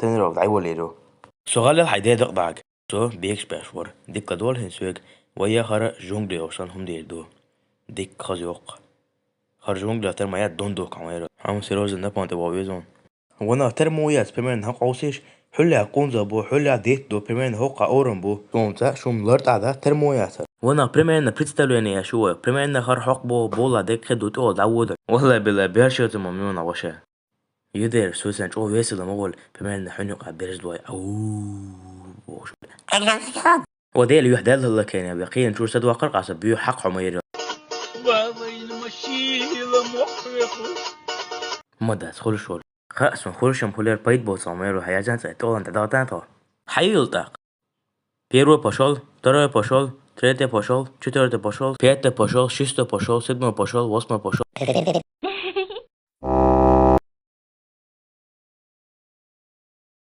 Тренировать عيوليرو. سؤال الحيدية دقدعك. Så بيكش باشور. ديك دول هنسويك ويا خرا جونجلي وصان هم ديردو. ديك خزيوق. خر جونجلي أتر مايات دون دوك عميرو. هم سيروز النبان تبابيزون. وانا أتر مويات بمن هق عوسيش. حلي أقون زبو حلي ديت دو بمن هق أورنبو. شومتا شوم لرت عدا تر مويات. وانا بريميرنا بريتستالو يعني يا شو بريميرنا خر حق بولا ديك خدو تو دعود. والله بالله بيرشوت ممنوع وشا. يدير سوسن شو ويسل مول بريميرنا حنيق عبيرز دوي أو. ودي اللي يحدث الله كان يقين شو سدوا قرقع سبيو حق عمير بابا المشي محرق مدة خل شول خاص من خلش مخلير بايت بوت عمير وحياجان سأتول أنت دعتان حيلتق بيرو باشول ترى باشول تريتة باشول چطورت باشول پیت باشول شیست باشول سدم باشول واسم باشول